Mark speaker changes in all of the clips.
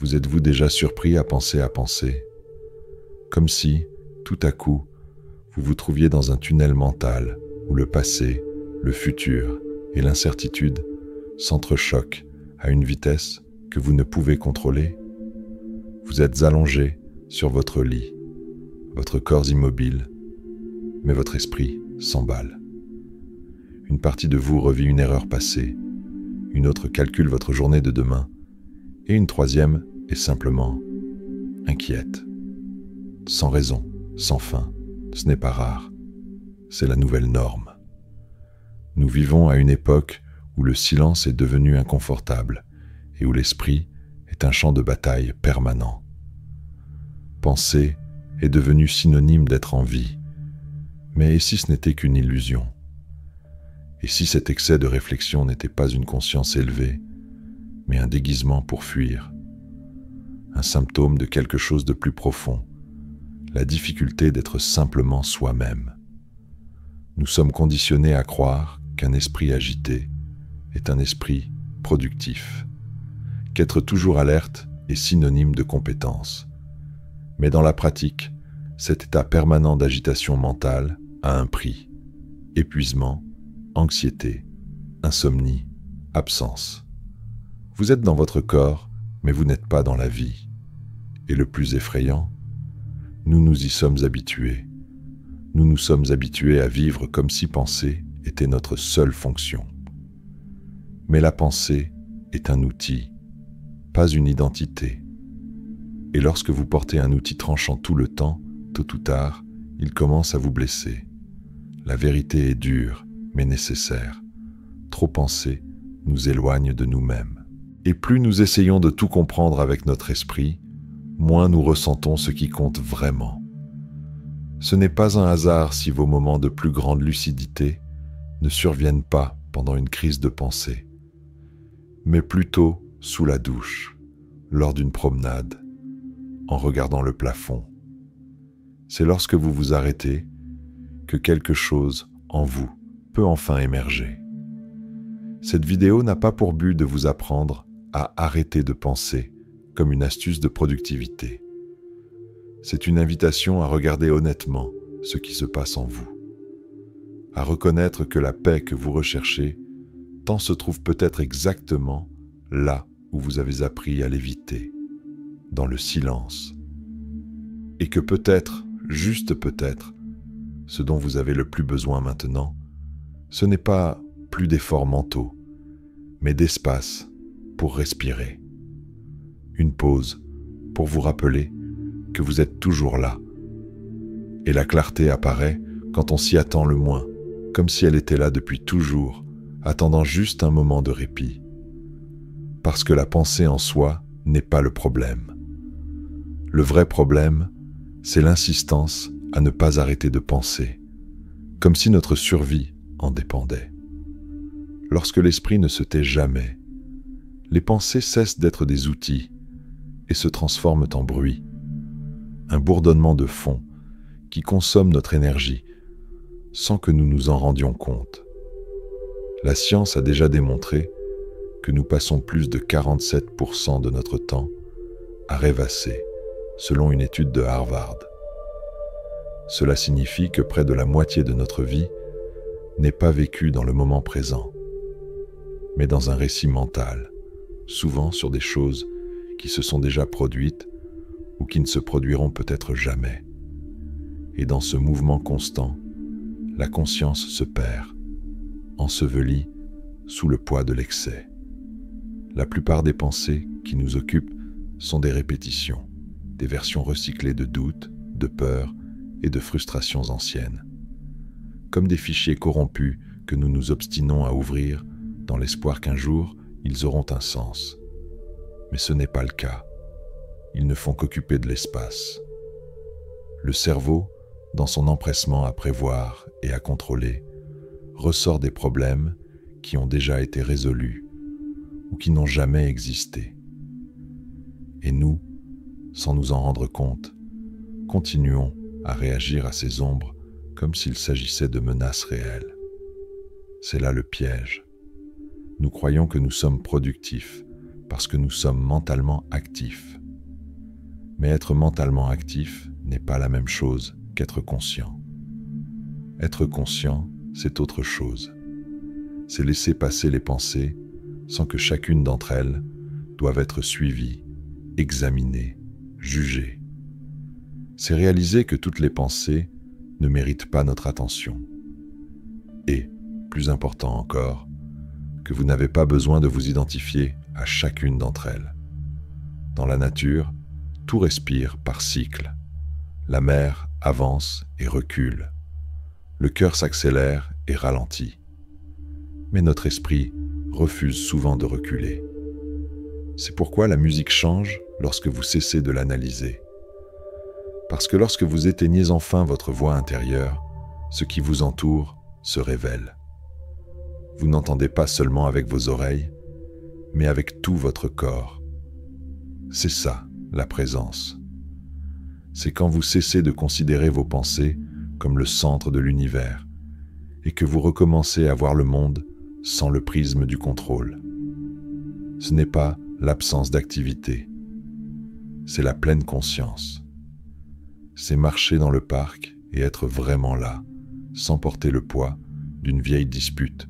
Speaker 1: Vous êtes-vous déjà surpris à penser, comme si, tout à coup, vous vous trouviez dans un tunnel mental où le passé, le futur et l'incertitude s'entrechoquent à une vitesse que vous ne pouvez contrôler? Vous êtes allongé sur votre lit, votre corps immobile, mais votre esprit s'emballe. Une partie de vous revit une erreur passée, une autre calcule votre journée de demain, et une troisième est simplement inquiète. Sans raison, sans fin, ce n'est pas rare, c'est la nouvelle norme. Nous vivons à une époque où le silence est devenu inconfortable et où l'esprit est un champ de bataille permanent. Penser est devenu synonyme d'être en vie, mais et si ce n'était qu'une illusion? Et si cet excès de réflexion n'était pas une conscience élevée, mais un déguisement pour fuir? Un symptôme de quelque chose de plus profond, la difficulté d'être simplement soi-même. Nous sommes conditionnés à croire qu'un esprit agité est un esprit productif, qu'être toujours alerte est synonyme de compétence. Mais dans la pratique, cet état permanent d'agitation mentale a un prix: épuisement, anxiété, insomnie, absence. Vous êtes dans votre corps, mais vous n'êtes pas dans la vie. Et le plus effrayant, nous nous y sommes habitués. Nous nous sommes habitués à vivre comme si penser était notre seule fonction. Mais la pensée est un outil, pas une identité. Et lorsque vous portez un outil tranchant tout le temps, tôt ou tard, il commence à vous blesser. La vérité est dure, mais nécessaire. Trop penser nous éloigne de nous-mêmes. Et plus nous essayons de tout comprendre avec notre esprit, moins nous ressentons ce qui compte vraiment. Ce n'est pas un hasard si vos moments de plus grande lucidité ne surviennent pas pendant une crise de pensée, mais plutôt sous la douche, lors d'une promenade, en regardant le plafond. C'est lorsque vous vous arrêtez que quelque chose en vous peut enfin émerger. Cette vidéo n'a pas pour but de vous apprendre à arrêter de penser comme une astuce de productivité. C'est une invitation à regarder honnêtement ce qui se passe en vous, à reconnaître que la paix que vous recherchez tant se trouve peut-être exactement là où vous avez appris à l'éviter, dans le silence, et que peut-être, juste peut-être, ce dont vous avez le plus besoin maintenant, ce n'est pas plus d'efforts mentaux, mais d'espace pour respirer. Une pause pour vous rappeler que vous êtes toujours là. Et la clarté apparaît quand on s'y attend le moins, comme si elle était là depuis toujours, attendant juste un moment de répit. Parce que la pensée en soi n'est pas le problème. Le vrai problème, c'est l'insistance à ne pas arrêter de penser, comme si notre survie en dépendait. Lorsque l'esprit ne se tait jamais, les pensées cessent d'être des outils et se transforment en bruit, un bourdonnement de fond qui consomme notre énergie sans que nous nous en rendions compte. La science a déjà démontré que nous passons plus de 47% de notre temps à rêvasser, selon une étude de Harvard. Cela signifie que près de la moitié de notre vie n'est pas vécue dans le moment présent, mais dans un récit mental, souvent sur des choses qui se sont déjà produites ou qui ne se produiront peut-être jamais. Et dans ce mouvement constant, la conscience se perd, ensevelie sous le poids de l'excès. La plupart des pensées qui nous occupent sont des répétitions, des versions recyclées de doutes, de peurs et de frustrations anciennes, comme des fichiers corrompus que nous nous obstinons à ouvrir dans l'espoir qu'un jour ils auront un sens. Mais ce n'est pas le cas. Ils ne font qu'occuper de l'espace. Le cerveau, dans son empressement à prévoir et à contrôler, ressort des problèmes qui ont déjà été résolus ou qui n'ont jamais existé. Et nous, sans nous en rendre compte, continuons à réagir à ces ombres comme s'il s'agissait de menaces réelles. C'est là le piège. Nous croyons que nous sommes productifs parce que nous sommes mentalement actifs. Mais être mentalement actif n'est pas la même chose qu'être conscient. Être conscient, c'est autre chose. C'est laisser passer les pensées sans que chacune d'entre elles doive être suivie, examinée, jugée. C'est réaliser que toutes les pensées ne méritent pas notre attention. Et, plus important encore, que vous n'avez pas besoin de vous identifier à chacune d'entre elles. Dans la nature, tout respire par cycle. La mer avance et recule. Le cœur s'accélère et ralentit. Mais notre esprit refuse souvent de reculer. C'est pourquoi la musique change lorsque vous cessez de l'analyser. Parce que lorsque vous éteignez enfin votre voix intérieure, ce qui vous entoure se révèle. Vous n'entendez pas seulement avec vos oreilles, mais avec tout votre corps. C'est ça, la présence. C'est quand vous cessez de considérer vos pensées comme le centre de l'univers et que vous recommencez à voir le monde sans le prisme du contrôle. Ce n'est pas l'absence d'activité, c'est la pleine conscience. C'est marcher dans le parc et être vraiment là, sans porter le poids d'une vieille dispute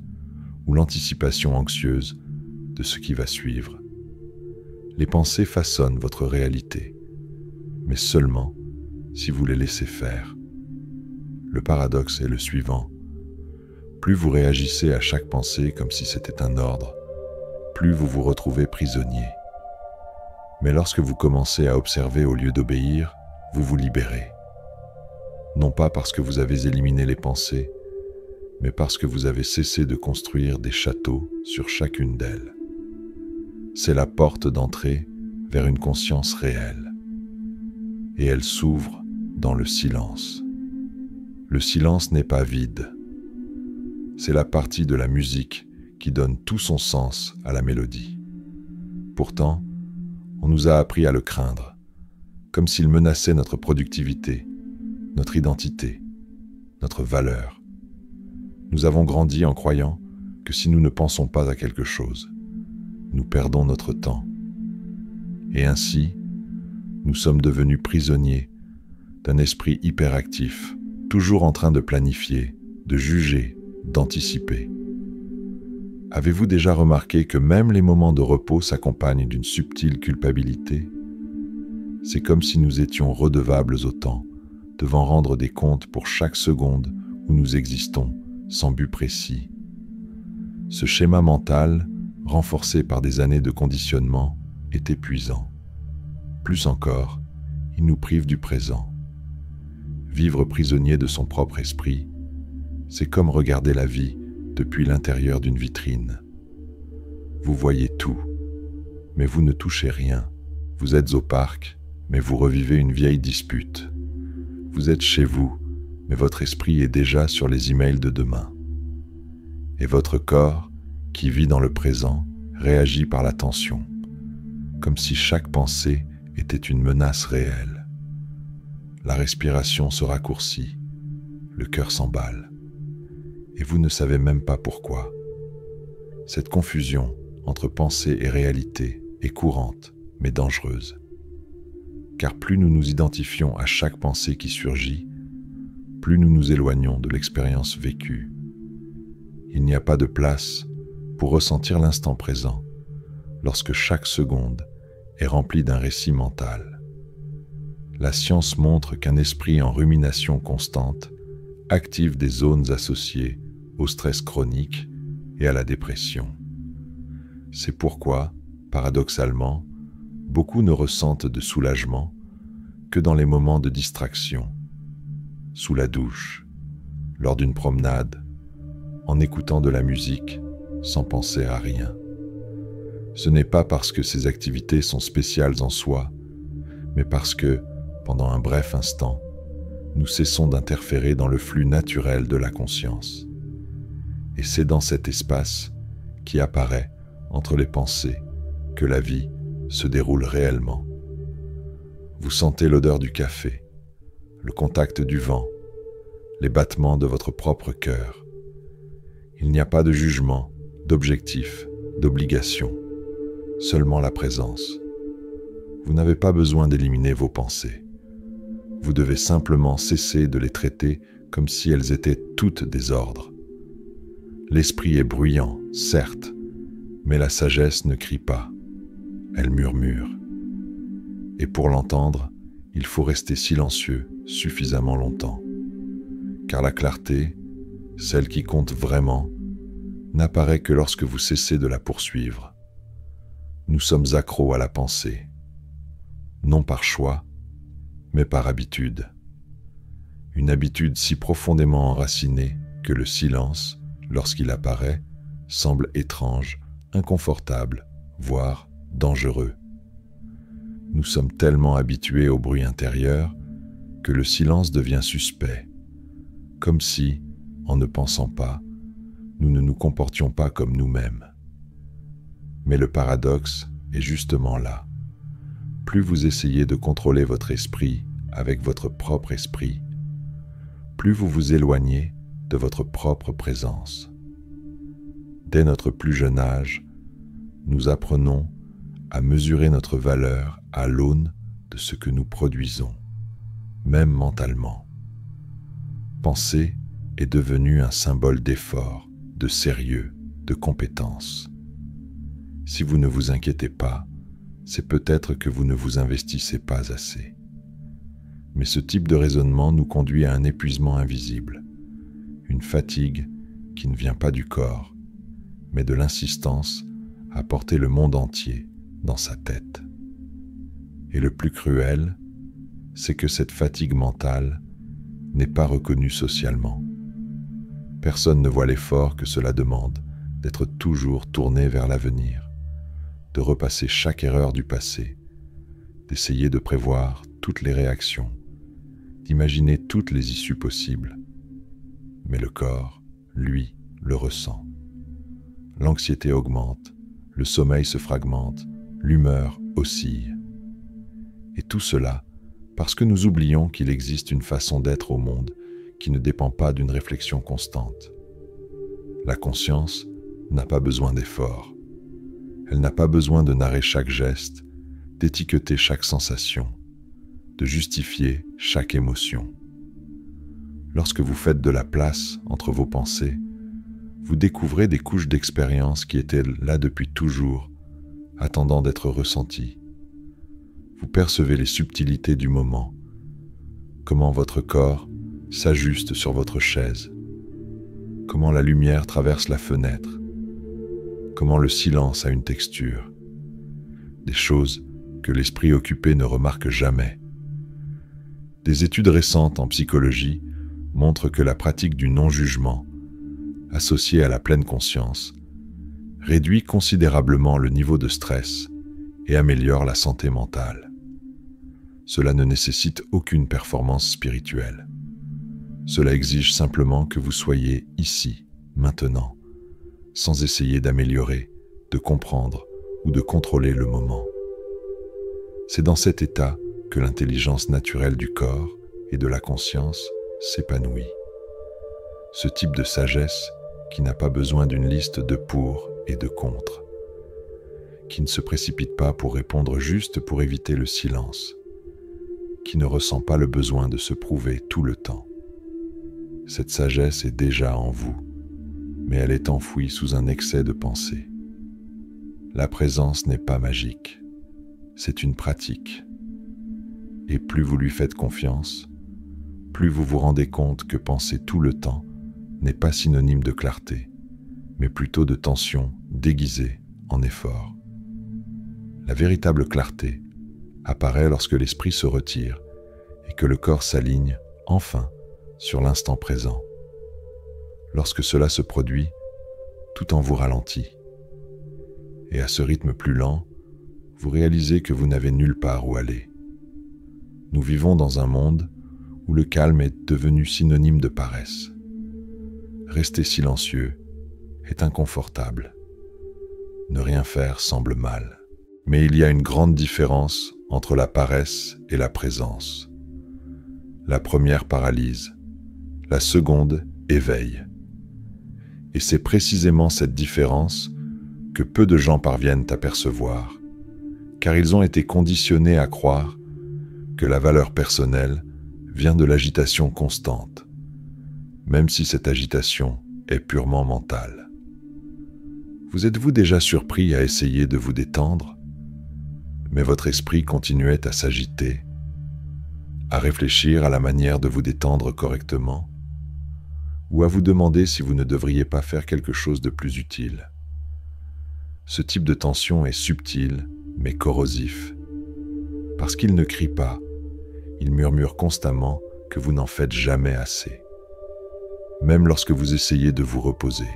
Speaker 1: ou l'anticipation anxieuse de ce qui va suivre. Les pensées façonnent votre réalité, mais seulement si vous les laissez faire. Le paradoxe est le suivant. Plus vous réagissez à chaque pensée comme si c'était un ordre, plus vous vous retrouvez prisonnier. Mais lorsque vous commencez à observer au lieu d'obéir, vous vous libérez. Non pas parce que vous avez éliminé les pensées, mais parce que vous avez cessé de construire des châteaux sur chacune d'elles. C'est la porte d'entrée vers une conscience réelle. Et elle s'ouvre dans le silence. Le silence n'est pas vide. C'est la partie de la musique qui donne tout son sens à la mélodie. Pourtant, on nous a appris à le craindre, comme s'il menaçait notre productivité, notre identité, notre valeur. Nous avons grandi en croyant que si nous ne pensons pas à quelque chose, nous perdons notre temps. Et ainsi, nous sommes devenus prisonniers d'un esprit hyperactif, toujours en train de planifier, de juger, d'anticiper. Avez-vous déjà remarqué que même les moments de repos s'accompagnent d'une subtile culpabilité? C'est comme si nous étions redevables au temps, devant rendre des comptes pour chaque seconde où nous existons, sans but précis. Ce schéma mental, renforcé par des années de conditionnement, est épuisant. Plus encore, il nous prive du présent. Vivre prisonnier de son propre esprit, c'est comme regarder la vie depuis l'intérieur d'une vitrine. Vous voyez tout, mais vous ne touchez rien. Vous êtes au parc, mais vous revivez une vieille dispute. Vous êtes chez vous, mais votre esprit est déjà sur les emails de demain. Et votre corps, qui vit dans le présent, réagit par la tension, comme si chaque pensée était une menace réelle. La respiration se raccourcit, le cœur s'emballe, et vous ne savez même pas pourquoi. Cette confusion entre pensée et réalité est courante, mais dangereuse. Car plus nous nous identifions à chaque pensée qui surgit, plus nous nous éloignons de l'expérience vécue. Il n'y a pas de place pour ressentir l'instant présent, lorsque chaque seconde est remplie d'un récit mental. La science montre qu'un esprit en rumination constante active des zones associées au stress chronique et à la dépression. C'est pourquoi, paradoxalement, beaucoup ne ressentent de soulagement que dans les moments de distraction, sous la douche, lors d'une promenade, en écoutant de la musique sans penser à rien. Ce n'est pas parce que ces activités sont spéciales en soi, mais parce que, pendant un bref instant, nous cessons d'interférer dans le flux naturel de la conscience. Et c'est dans cet espace qui apparaît entre les pensées que la vie se déroule réellement. Vous sentez l'odeur du café, le contact du vent, les battements de votre propre cœur. Il n'y a pas de jugement, d'objectif, d'obligation. seulement la présence. Vous n'avez pas besoin d'éliminer vos pensées. Vous devez simplement cesser de les traiter comme si elles étaient toutes des ordres. L'esprit est bruyant, certes, mais la sagesse ne crie pas, elle murmure. Et pour l'entendre, il faut rester silencieux suffisamment longtemps. Car la clarté, celle qui compte vraiment, n'apparaît que lorsque vous cessez de la poursuivre. Nous sommes accros à la pensée, non par choix, mais par habitude. Une habitude si profondément enracinée que le silence, lorsqu'il apparaît, semble étrange, inconfortable, voire dangereux. Nous sommes tellement habitués au bruit intérieur que le silence devient suspect, comme si, en ne pensant pas, nous ne nous comportions pas comme nous-mêmes. Mais le paradoxe est justement là. Plus vous essayez de contrôler votre esprit avec votre propre esprit, plus vous vous éloignez de votre propre présence. Dès notre plus jeune âge, nous apprenons à mesurer notre valeur à l'aune de ce que nous produisons, même mentalement. Penser est devenu un symbole d'effort, de sérieux, de compétence. Si vous ne vous inquiétez pas, c'est peut-être que vous ne vous investissez pas assez. Mais ce type de raisonnement nous conduit à un épuisement invisible, une fatigue qui ne vient pas du corps, mais de l'insistance à porter le monde entier dans sa tête. Et le plus cruel, c'est que cette fatigue mentale n'est pas reconnue socialement. Personne ne voit l'effort que cela demande d'être toujours tourné vers l'avenir, de repasser chaque erreur du passé, d'essayer de prévoir toutes les réactions, d'imaginer toutes les issues possibles. Mais le corps, lui, le ressent. L'anxiété augmente, le sommeil se fragmente, l'humeur oscille. Et tout cela parce que nous oublions qu'il existe une façon d'être au monde qui ne dépend pas d'une réflexion constante. La conscience n'a pas besoin d'effort. Elle n'a pas besoin de narrer chaque geste, d'étiqueter chaque sensation, de justifier chaque émotion. Lorsque vous faites de la place entre vos pensées, vous découvrez des couches d'expérience qui étaient là depuis toujours, attendant d'être ressenties. Vous percevez les subtilités du moment, comment votre corps s'ajuste sur votre chaise, comment la lumière traverse la fenêtre, comment le silence a une texture, des choses que l'esprit occupé ne remarque jamais. Des études récentes en psychologie montrent que la pratique du non-jugement, associée à la pleine conscience, réduit considérablement le niveau de stress et améliore la santé mentale. Cela ne nécessite aucune performance spirituelle. Cela exige simplement que vous soyez ici, maintenant, sans essayer d'améliorer, de comprendre ou de contrôler le moment. C'est dans cet état que l'intelligence naturelle du corps et de la conscience s'épanouit. Ce type de sagesse qui n'a pas besoin d'une liste de pour et de contre, qui ne se précipite pas pour répondre juste pour éviter le silence, qui ne ressent pas le besoin de se prouver tout le temps. Cette sagesse est déjà en vous, mais elle est enfouie sous un excès de pensée. La présence n'est pas magique, c'est une pratique. Et plus vous lui faites confiance, plus vous vous rendez compte que penser tout le temps n'est pas synonyme de clarté, mais plutôt de tension déguisée en effort. La véritable clarté apparaît lorsque l'esprit se retire et que le corps s'aligne, enfin, sur l'instant présent. Lorsque cela se produit, tout en vous ralentit. Et à ce rythme plus lent, vous réalisez que vous n'avez nulle part où aller. Nous vivons dans un monde où le calme est devenu synonyme de paresse. Rester silencieux est inconfortable. Ne rien faire semble mal. Mais il y a une grande différence entre la paresse et la présence. La première paralyse, la seconde éveille. Et c'est précisément cette différence que peu de gens parviennent à percevoir, car ils ont été conditionnés à croire que la valeur personnelle vient de l'agitation constante, même si cette agitation est purement mentale. Vous êtes-vous déjà surpris à essayer de vous détendre, mais votre esprit continuait à s'agiter, à réfléchir à la manière de vous détendre correctement, ou à vous demander si vous ne devriez pas faire quelque chose de plus utile? Ce type de tension est subtil, mais corrosif. Parce qu'il ne crie pas, il murmure constamment que vous n'en faites jamais assez. Même lorsque vous essayez de vous reposer.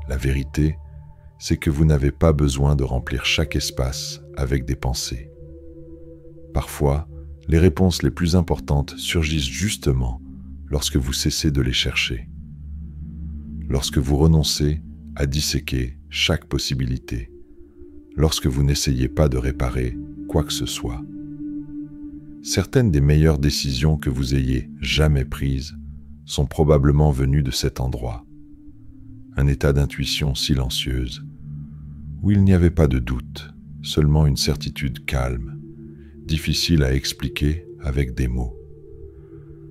Speaker 1: La vérité, c'est que vous n'avez pas besoin de remplir chaque espace avec des pensées. Parfois, les réponses les plus importantes surgissent justement lorsque vous cessez de les chercher. Lorsque vous renoncez à disséquer chaque possibilité, lorsque vous n'essayez pas de réparer quoi que ce soit. Certaines des meilleures décisions que vous ayez jamais prises sont probablement venues de cet endroit, un état d'intuition silencieuse, où il n'y avait pas de doute, seulement une certitude calme, difficile à expliquer avec des mots.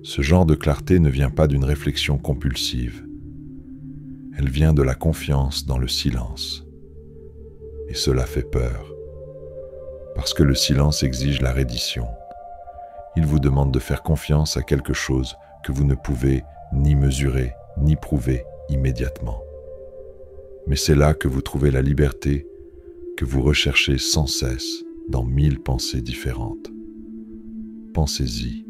Speaker 1: Ce genre de clarté ne vient pas d'une réflexion compulsive. Elle vient de la confiance dans le silence. Et cela fait peur, parce que le silence exige la reddition. Il vous demande de faire confiance à quelque chose que vous ne pouvez ni mesurer, ni prouver immédiatement. Mais c'est là que vous trouvez la liberté que vous recherchez sans cesse dans 1000 pensées différentes. Pensez-y.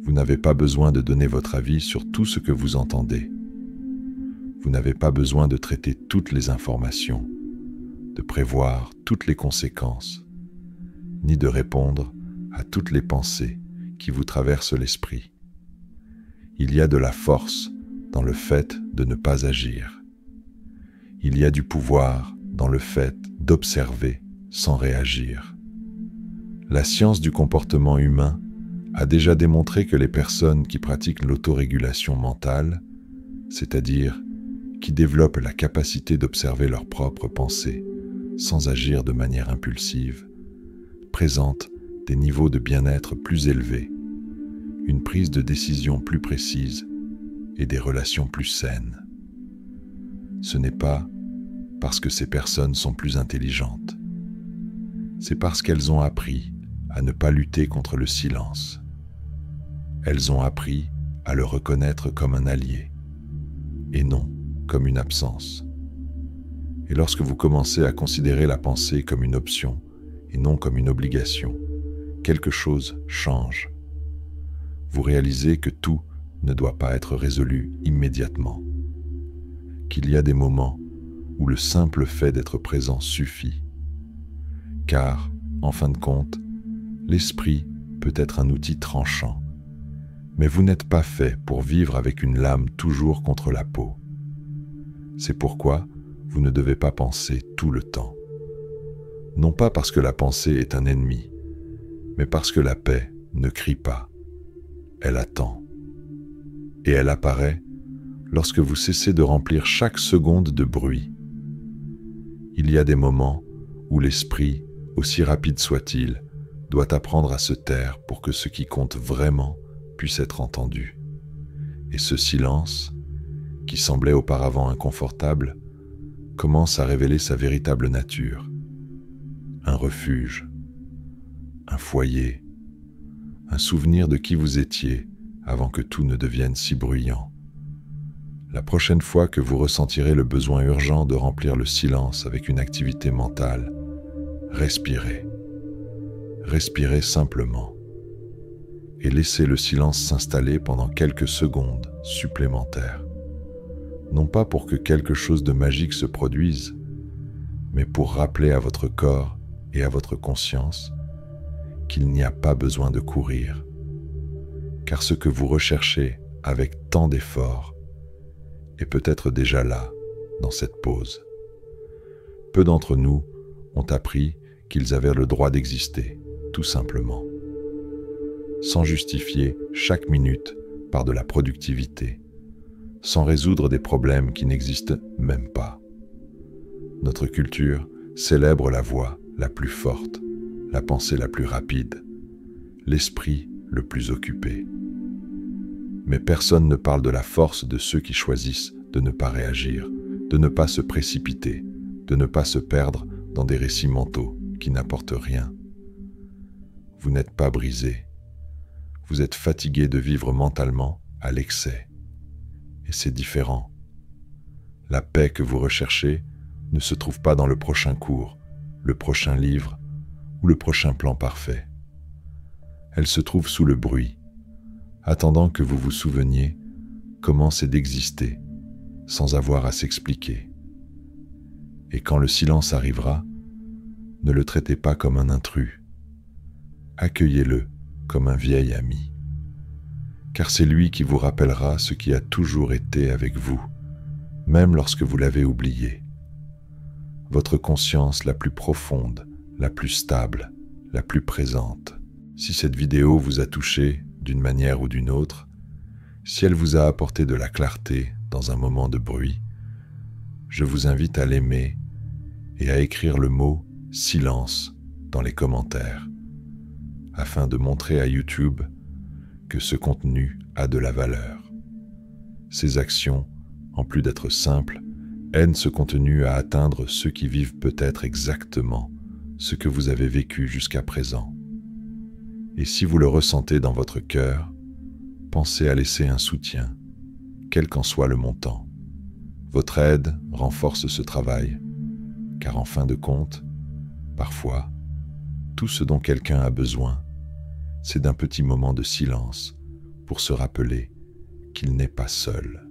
Speaker 1: Vous n'avez pas besoin de donner votre avis sur tout ce que vous entendez. Vous n'avez pas besoin de traiter toutes les informations, de prévoir toutes les conséquences, ni de répondre à toutes les pensées qui vous traversent l'esprit. Il y a de la force dans le fait de ne pas agir. Il y a du pouvoir dans le fait d'observer sans réagir. La science du comportement humain a déjà démontré que les personnes qui pratiquent l'autorégulation mentale, c'est-à-dire qui développent la capacité d'observer leurs propres pensées sans agir de manière impulsive, présentent des niveaux de bien-être plus élevés, une prise de décision plus précise et des relations plus saines. Ce n'est pas parce que ces personnes sont plus intelligentes. C'est parce qu'elles ont appris à ne pas lutter contre le silence. Elles ont appris à le reconnaître comme un allié, et non comme une absence. Et lorsque vous commencez à considérer la pensée comme une option et non comme une obligation, quelque chose change. Vous réalisez que tout ne doit pas être résolu immédiatement, qu'il y a des moments où le simple fait d'être présent suffit, car, en fin de compte, l'esprit peut être un outil tranchant, mais vous n'êtes pas fait pour vivre avec une lame toujours contre la peau. C'est pourquoi vous ne devez pas penser tout le temps. Non pas parce que la pensée est un ennemi, mais parce que la paix ne crie pas. Elle attend. Et elle apparaît lorsque vous cessez de remplir chaque seconde de bruit. Il y a des moments où l'esprit, aussi rapide soit-il, doit apprendre à se taire pour que ce qui compte vraiment puisse être entendu. Et ce silence, qui semblait auparavant inconfortable, commence à révéler sa véritable nature. Un refuge, un foyer, un souvenir de qui vous étiez avant que tout ne devienne si bruyant. La prochaine fois que vous ressentirez le besoin urgent de remplir le silence avec une activité mentale, respirez. Respirez simplement et laissez le silence s'installer pendant quelques secondes supplémentaires. Non pas pour que quelque chose de magique se produise, mais pour rappeler à votre corps et à votre conscience qu'il n'y a pas besoin de courir, car ce que vous recherchez avec tant d'efforts est peut-être déjà là, dans cette pause. Peu d'entre nous ont appris qu'ils avaient le droit d'exister, tout simplement, sans justifier chaque minute par de la productivité, sans résoudre des problèmes qui n'existent même pas. Notre culture célèbre la voix la plus forte, la pensée la plus rapide, l'esprit le plus occupé. Mais personne ne parle de la force de ceux qui choisissent de ne pas réagir, de ne pas se précipiter, de ne pas se perdre dans des récits mentaux qui n'apportent rien. Vous n'êtes pas brisé. Vous êtes fatigué de vivre mentalement à l'excès. Et c'est différent. La paix que vous recherchez ne se trouve pas dans le prochain cours, le prochain livre ou le prochain plan parfait. Elle se trouve sous le bruit, attendant que vous vous souveniez comment c'est d'exister sans avoir à s'expliquer. Et quand le silence arrivera, ne le traitez pas comme un intrus. Accueillez-le comme un vieil ami. Car c'est lui qui vous rappellera ce qui a toujours été avec vous, même lorsque vous l'avez oublié. Votre conscience la plus profonde, la plus stable, la plus présente. Si cette vidéo vous a touché d'une manière ou d'une autre, si elle vous a apporté de la clarté dans un moment de bruit, je vous invite à l'aimer et à écrire le mot « silence » dans les commentaires, afin de montrer à YouTube que ce contenu a de la valeur. Ces actions, en plus d'être simples, aident ce contenu à atteindre ceux qui vivent peut-être exactement ce que vous avez vécu jusqu'à présent. Et si vous le ressentez dans votre cœur, pensez à laisser un soutien, quel qu'en soit le montant. Votre aide renforce ce travail, car en fin de compte, parfois, tout ce dont quelqu'un a besoin, c'est d'un petit moment de silence pour se rappeler qu'il n'est pas seul.